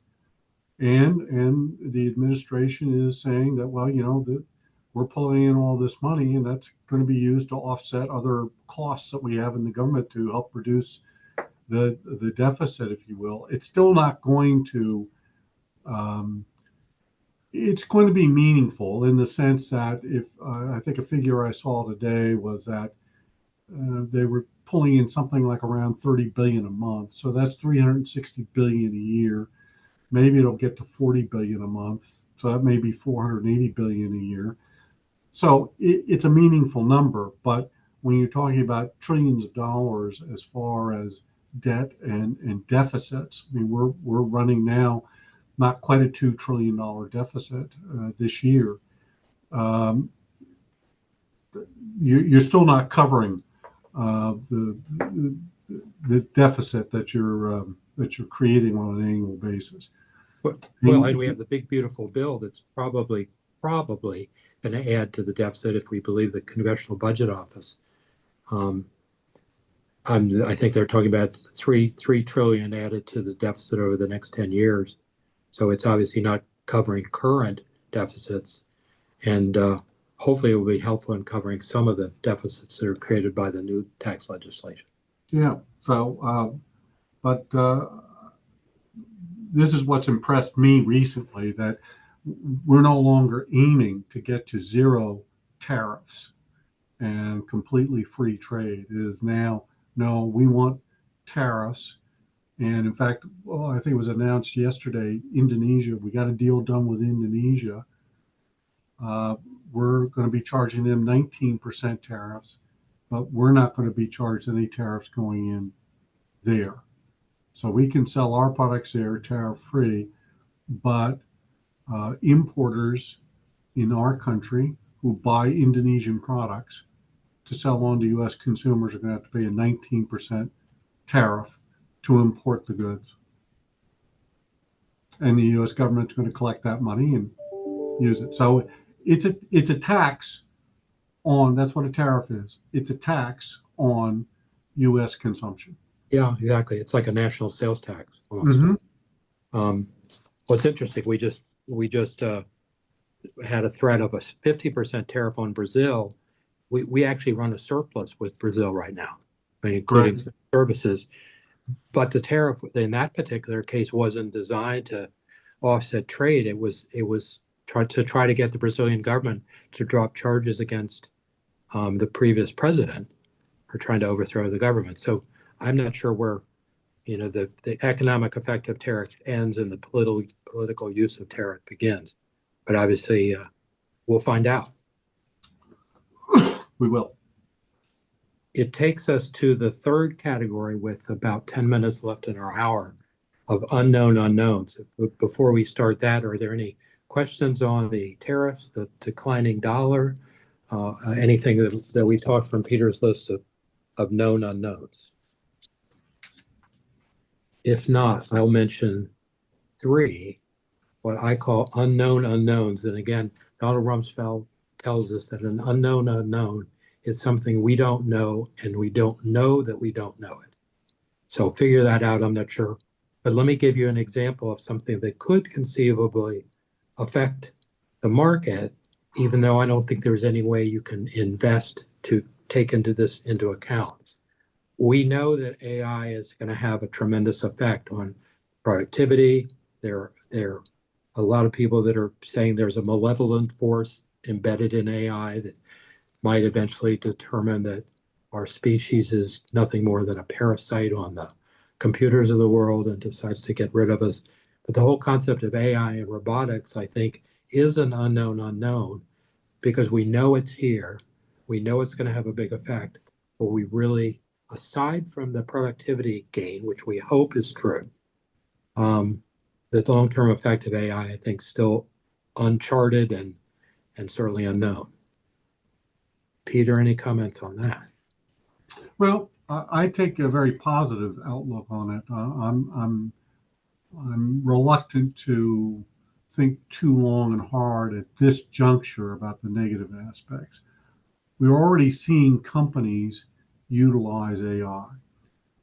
And the administration is saying that, well, that we're pulling in all this money, and that's going to be used to offset other costs that we have in the government to help reduce the deficit, if you will. It's still not going to it's going to be meaningful in the sense that if I think a figure I saw today was that they were pulling in something like around 30 billion a month. So that's 360 billion a year. Maybe it'll get to 40 billion a month. So that may be 480 billion a year. So it's a meaningful number. But when you're talking about trillions of dollars as far as debt and deficits, I mean, we're running now not quite a $2 trillion deficit this year. You're still not covering the deficit that you're creating on an annual basis. Well, and we have the big beautiful bill that's probably going to add to the deficit if we believe the Congressional Budget Office. I think they're talking about three trillion added to the deficit over the next 10 years. So it's obviously not covering current deficits, and hopefully it will be helpful in covering some of the deficits that are created by the new tax legislation. Yeah. So, but this is what's impressed me recently, that we're no longer aiming to get to zero tariffs and completely free trade. It is now, no, we want tariffs. And in fact, I think it was announced yesterday, Indonesia, we got a deal done with Indonesia. We're going to be charging them 19% tariffs, but we're not going to be charged any tariffs going in there. So we can sell our products there tariff-free, but importers in our country who buy Indonesian products to sell on to U.S. consumers are going to have to pay a 19% tariff to import the goods. And the U.S. government's going to collect that money and use it. So it's a tax on, that's what a tariff is. It's a tax on U.S. consumption. Yeah, exactly. It's like a national sales tax almost. Mm-hmm. What's interesting, we just had a threat of a 50% tariff on Brazil. We actually run a surplus with Brazil right now, including Correct. services. But the tariff in that particular case wasn't designed to offset trade. It was try to get the Brazilian government to drop charges against the previous president for trying to overthrow the government. So I'm not sure where the economic effect of tariff ends and the political use of tariff begins. But obviously, we'll find out. We will. It takes us to the third category with about 10 minutes left in our hour of unknown unknowns. Before we start that, are there any questions on the tariffs, the declining dollar, anything that we talked from Peter's list of known unknowns? If not, I'll mention three, what I call unknown unknowns. And again, Donald Rumsfeld tells us that an unknown unknown is something we don't know, and we don't know that we don't know it. So figure that out, I'm not sure. But let me give you an example of something that could conceivably affect the market, even though I don't think there's any way you can invest to take this into account. We know that AI is going to have a tremendous effect on productivity. There are a lot of people that are saying there's a malevolent force embedded in AI that might eventually determine that our species is nothing more than a parasite on the computers of the world and decides to get rid of us. But the whole concept of AI and robotics, I think, is an unknown unknown, because we know it's here. We know it's going to have a big effect, but we really, aside from the productivity gain, which we hope is true, the long-term effect of AI, I think, still uncharted, and and certainly unknown. Peter, any comments on that? Well, I take a very positive outlook on it. I'm reluctant to think too long and hard at this juncture about the negative aspects. We're already seeing companies utilize AI,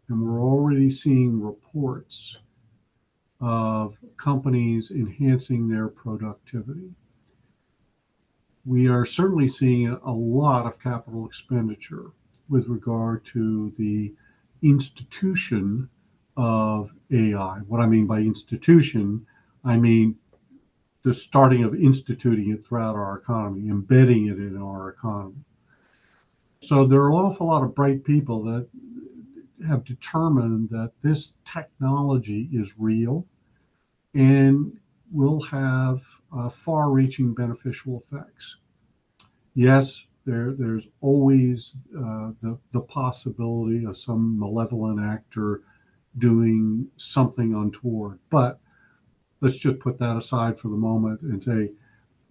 and we're already seeing reports of companies enhancing their productivity. We are certainly seeing a lot of capital expenditure with regard to the institution of AI. What I mean by institution, I mean the starting of instituting it throughout our economy, embedding it in our economy. So there are an awful lot of bright people that have determined that this technology is real and will have far-reaching beneficial effects. Yes, there's always the possibility of some malevolent actor doing something untoward. But let's just put that aside for the moment and say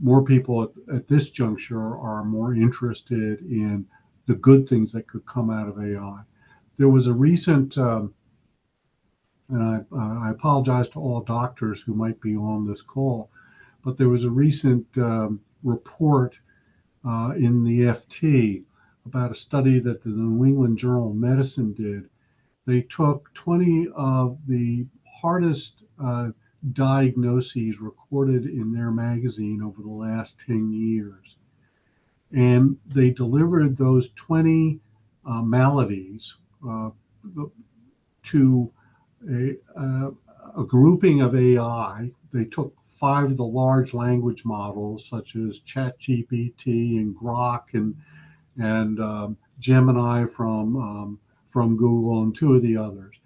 more people at this juncture are more interested in the good things that could come out of AI. There was a recent, and I apologize to all doctors who might be on this call, but there was a recent report in the FT about a study that the New England Journal of Medicine did. They took 20 of the hardest diagnoses recorded in their magazine over the last 10 years. And they delivered those 20 maladies to a grouping of AI. They took 5 of the large language models, such as ChatGPT and Grok and Gemini from Google, and 2 of the others.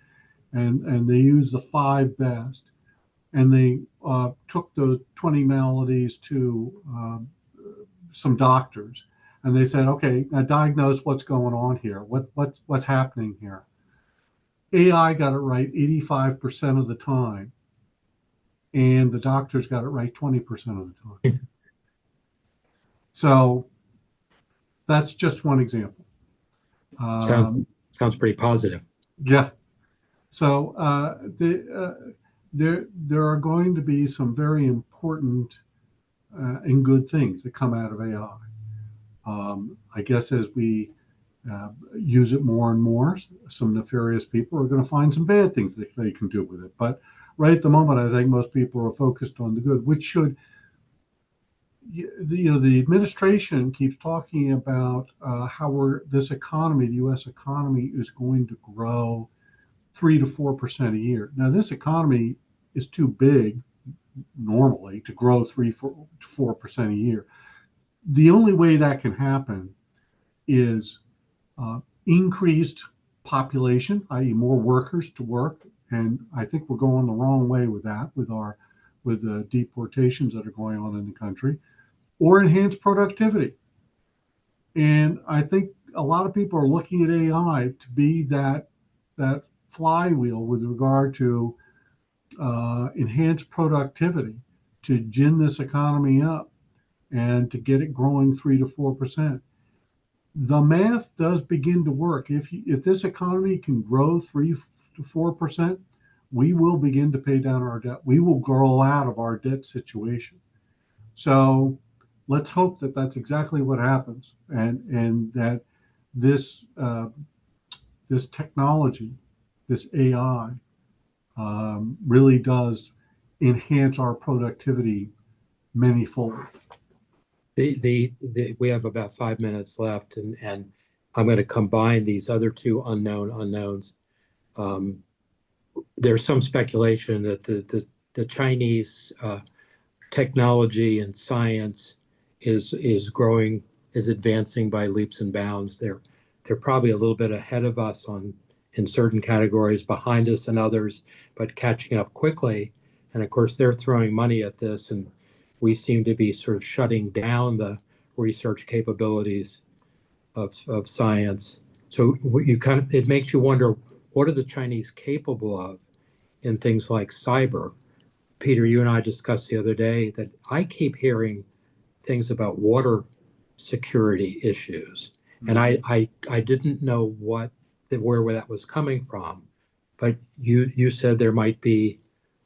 And they used the 5 best. And they took those 20 maladies to some doctors, and they said, "Okay, now diagnose what's going on here. What's happening here?" AI got it right 85% of the time, and the doctors got it right 20% of the time. So that's just one example. Sounds pretty positive. Yeah. So there are going to be some very important and good things that come out of AI. I guess as we use it more and more, some nefarious people are going to find some bad things that they can do with it. But right at the moment, I think most people are focused on the good, which should, the administration keeps talking about how this economy, the U.S. economy, is going to grow 3 to 4% a year. Now, this economy is too big normally to grow 3 to 4% a year. The only way that can happen is increased population, i.e., more workers to work, and I think we're going the wrong way with that, with the deportations that are going on in the country, or enhanced productivity. And I think a lot of people are looking at AI to be that flywheel with regard to enhanced productivity, to gin this economy up and to get it growing 3 to 4%. The math does begin to work. If this economy can grow 3 to 4%, we will begin to pay down our debt. We will grow out of our debt situation. So let's hope that that's exactly what happens, and that this technology, this AI, really does enhance our productivity manyfold. We have about 5 minutes left, and I'm going to combine these other 2 unknowns. There's some speculation that the Chinese technology and science is growing, is advancing by leaps and bounds. They're probably a little bit ahead of us in certain categories, behind us in others, but catching up quickly. And of course, they're throwing money at this, and we seem to be sort of shutting down the research capabilities of science. So it makes you wonder, what are the Chinese capable of in things like cyber? Peter, you and I discussed the other day that I keep hearing things about water security issues. And I didn't know where that was coming from, but you said there might be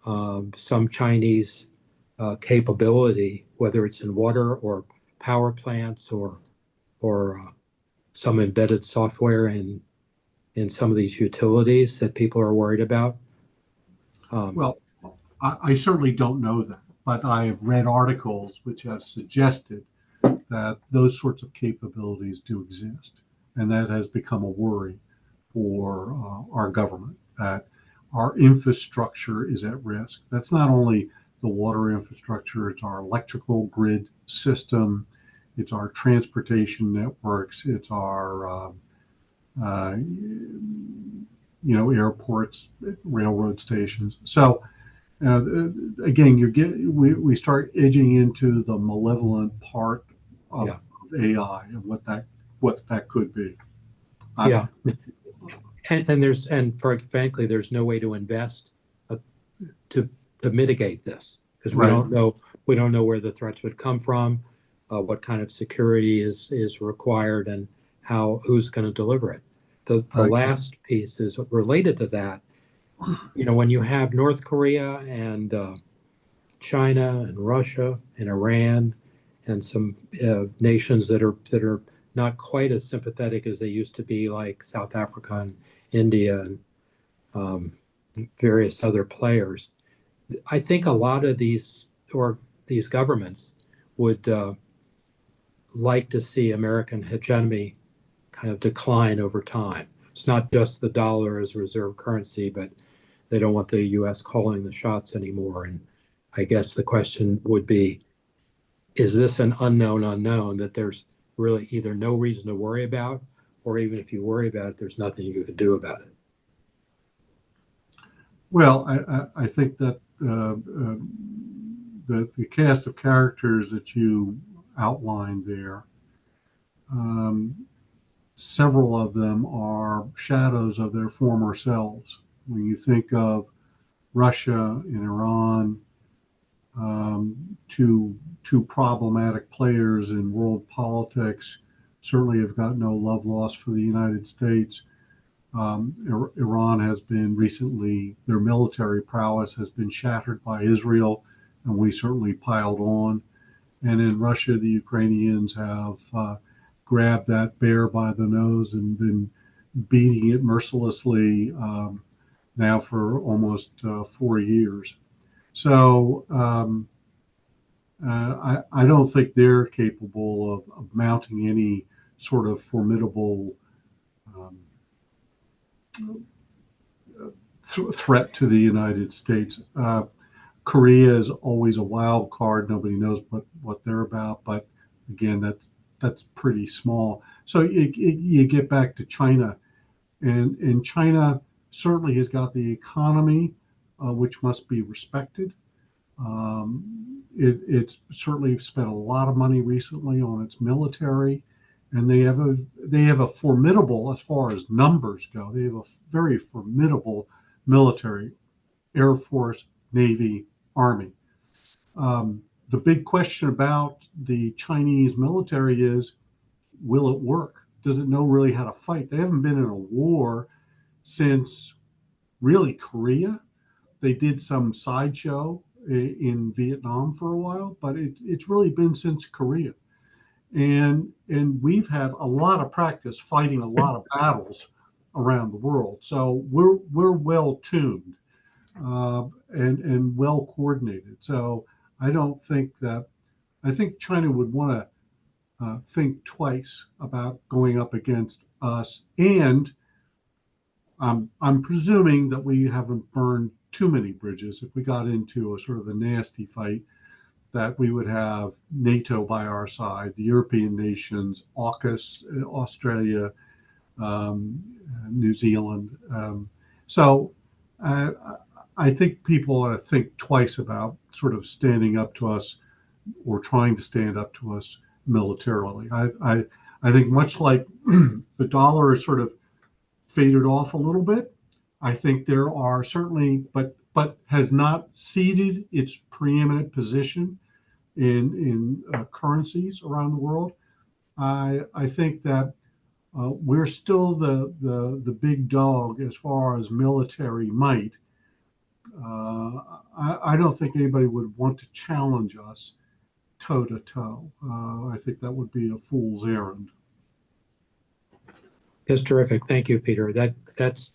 some Chinese capability, whether it's in water or power plants or some embedded software in some of these utilities that people are worried about. Well, I certainly don't know that, but I have read articles which have suggested that those sorts of capabilities do exist, and that has become a worry for our government, that our infrastructure is at risk. That's not only the water infrastructure, it's our electrical grid system, it's our transportation networks, it's our airports, railroad stations. So again, we start edging into the malevolent part of AI and what that could be. Yeah, and frankly, there's no way to invest to mitigate this because we don't know where the threats would come from, what kind of security is required, and who's going to deliver it. The last piece is related to that. When you have North Korea and China and Russia and Iran and some nations that are not quite as sympathetic as they used to be, like South Africa and India and various other players, I think a lot of these governments would like to see American hegemony kind of decline over time. It's not just the dollar as reserve currency, but they don't want the U.S. calling the shots anymore. And I guess the question would be, is this an unknown that there's really either no reason to worry about, or even if you worry about it, there's nothing you can do about it? Well, I think that the cast of characters that you outlined there, several of them are shadows of their former selves. When you think of Russia and Iran, two problematic players in world politics, certainly have got no love lost for the United States. Iran has been recently, their military prowess has been shattered by Israel, and we certainly piled on. And in Russia, the Ukrainians have grabbed that bear by the nose and been beating it mercilessly now for almost 4 years. So I don't think they're capable of mounting any sort of formidable threat to the United States. Korea is always a wild card. Nobody knows what they're about, but again, that's pretty small. So you get back to China, and China certainly has got the economy, which must be respected. It's certainly spent a lot of money recently on its military, and they have a formidable, as far as numbers go, they have a very formidable military, Air Force, Navy, Army. The big question about the Chinese military is, will it work? Does it know really how to fight? They haven't been in a war since really Korea. They did some sideshow in Vietnam for a while, but it's really been since Korea. And we've had a lot of practice fighting a lot of battles around the world. So we're well tuned and well coordinated. So I think China would want to think twice about going up against us. And I'm presuming that we haven't burned too many bridges. If we got into a sort of a nasty fight, that we would have NATO by our side, the European nations, AUKUS, Australia, New Zealand. So I think people ought to think twice about sort of standing up to us or trying to stand up to us militarily. I think much like the dollar has sort of faded off a little bit, I think there are certainly, but has not ceded its preeminent position in currencies around the world. I think that we're still the big dog as far as military might. I don't think anybody would want to challenge us toe to toe. I think that would be a fool's errand. That's terrific. Thank you, Peter. That's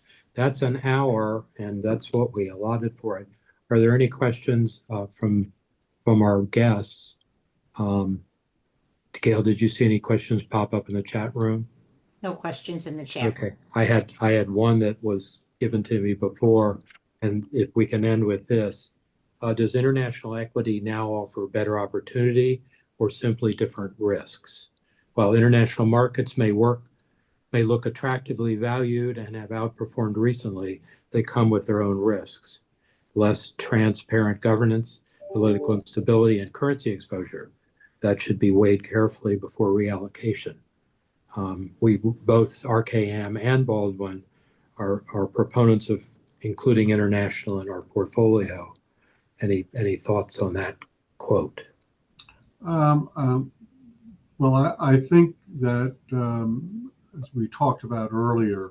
an hour, and that's what we allotted for it. Are there any questions from our guests? Gail, did you see any questions pop up in the chat room? No questions in the chat. Okay, I had one that was given to me before, and if we can end with this, does international equity now offer better opportunity or simply different risks? While international markets may look attractively valued and have outperformed recently, they come with their own risks. Less transparent governance, political instability, and currency exposure that should be weighed carefully before reallocation. We both RKM and Baldwin are proponents of including international in our portfolio. Any thoughts on that quote? Well, I think that as we talked about earlier,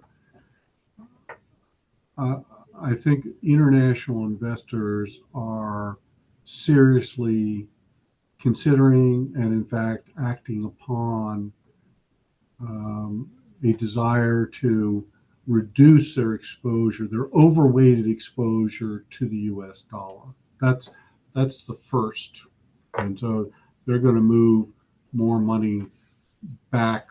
I think international investors are seriously considering and in fact acting upon a desire to reduce their exposure, their overweighted exposure to the US dollar. That's the first. And so they're going to move more money back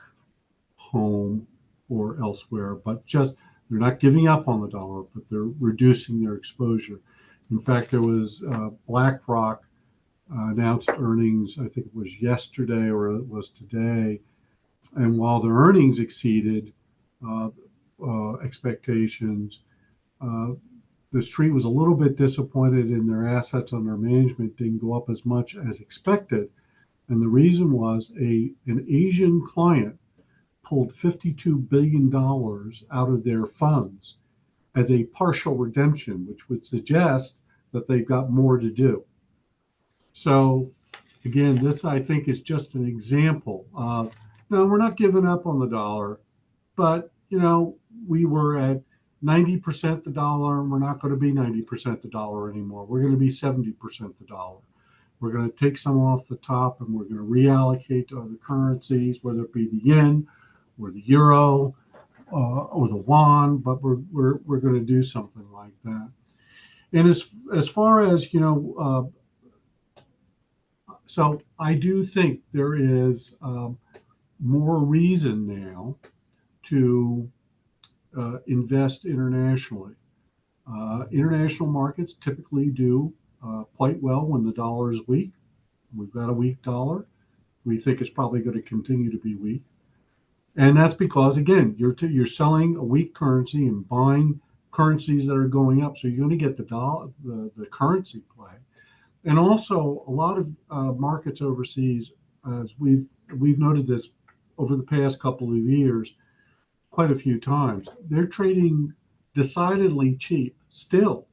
home or elsewhere, but just they're not giving up on the dollar, but they're reducing their exposure. In fact, there was BlackRock announced earnings, I think it was yesterday or it was today. And while the earnings exceeded expectations, the street was a little bit disappointed in their assets under management didn't go up as much as expected. And the reason was an Asian client pulled $52 billion out of their funds as a partial redemption, which would suggest that they've got more to do. So again, this I think is just an example of, no, we're not giving up on the dollar, but we were at 90% the dollar, and we're not going to be 90% the dollar anymore. We're going to be 70% the dollar. We're going to take some off the top, and we're going to reallocate to other currencies, whether it be the yen or the euro or the yuan. But we're going to do something like that. And as far as so I do think there is more reason now to invest internationally. International markets typically do quite well when the dollar is weak. We've got a weak dollar. We think it's probably going to continue to be weak. And that's because, again, you're selling a weak currency and buying currencies that are going up. So you're going to get the currency play. And also a lot of markets overseas, as we've noted this over the past couple of years, quite a few times, they're trading decidedly cheap still,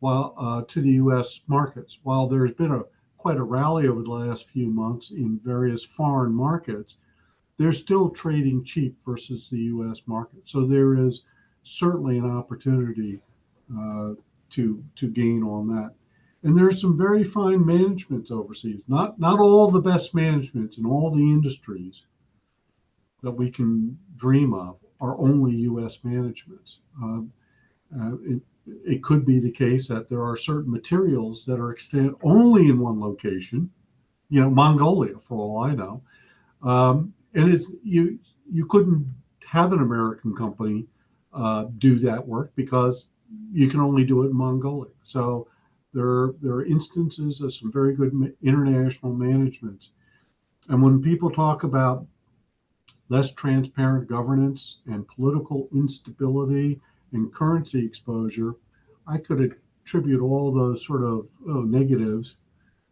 while to the U.S. markets. While there's been quite a rally over the last few months in various foreign markets, they're still trading cheap versus the U.S. market. So there is certainly an opportunity to gain on that. And there's some very fine managements overseas. Not all the best managements in all the industries that we can dream of are only U.S. managements. It could be the case that there are certain materials that are extant only in one location, Mongolia, for all I know. And it's you couldn't have an American company do that work because you can only do it in Mongolia. So there are instances of some very good international managements. And when people talk about less transparent governance and political instability and currency exposure, I could attribute all those sort of negatives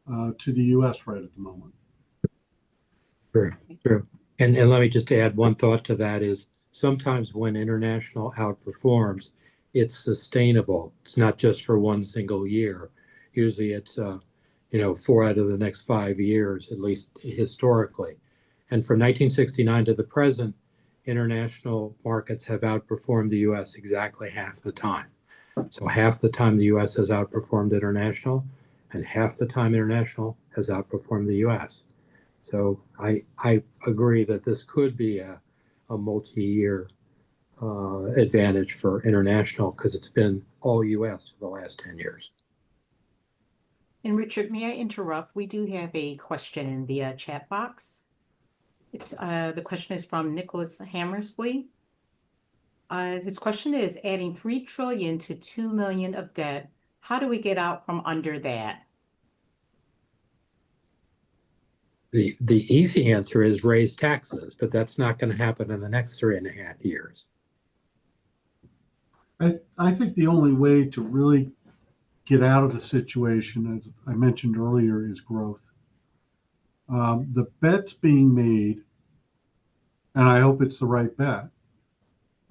to the U.S. right at the moment. True. And let me just add one thought to that is sometimes when international outperforms, it's sustainable. It's not just for one single year. Usually it's 4 out of the next 5 years, at least historically. And from 1969 to the present, international markets have outperformed the U.S. exactly half the time. So half the time the U.S. has outperformed international, and half the time international has outperformed the U.S. So I agree that this could be a multi-year advantage for international because it's been all U.S. for the last 10 years. And Richard, may I interrupt? We do have a question in the chat box. It's the question is from Nicholas Hammersley. His question is, adding 3 trillion to 2 million of debt, how do we get out from under that? The easy answer is raise taxes, but that's not going to happen in the next 3.5 years. I think the only way to really get out of the situation, as I mentioned earlier, is growth. The bet's being made, and I hope it's the right bet.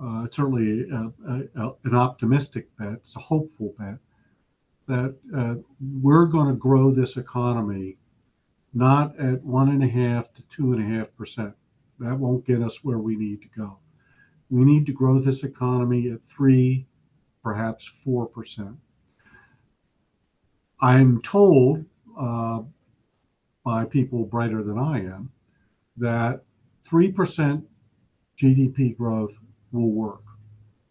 It's certainly an optimistic bet. It's a hopeful bet that we're going to grow this economy not at 1.5 to 2.5%. That won't get us where we need to go. We need to grow this economy at 3, perhaps 4%. I'm told by people brighter than I am that 3% GDP growth will work,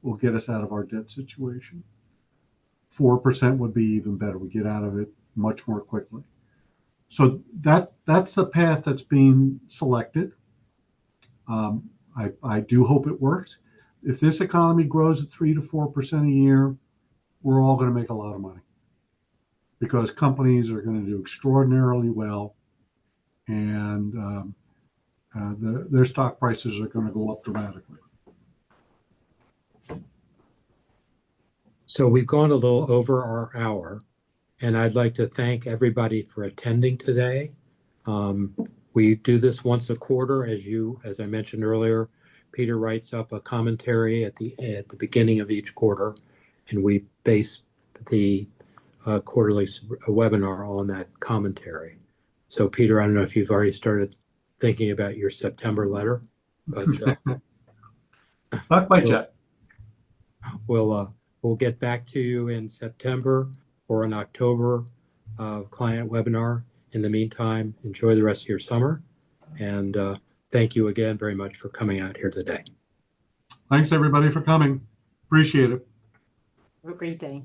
will get us out of our debt situation. 4% would be even better. We get out of it much more quickly. So that's the path that's being selected. I do hope it works. If this economy grows at 3 to 4% a year, we're all going to make a lot of money because companies are going to do extraordinarily well, and their stock prices are going to go up dramatically. So we've gone a little over our hour, and I'd like to thank everybody for attending today. We do this once a quarter, as I mentioned earlier. Peter writes up a commentary at the beginning of each quarter, and we base the quarterly webinar on that commentary. So, Peter, I don't know if you've already started thinking about your September letter, but not quite yet. We'll get back to you in September or in October client webinar. In the meantime, enjoy the rest of your summer, and thank you again very much for coming out here today. Thanks, everybody, for coming. Appreciate it. Have a great day.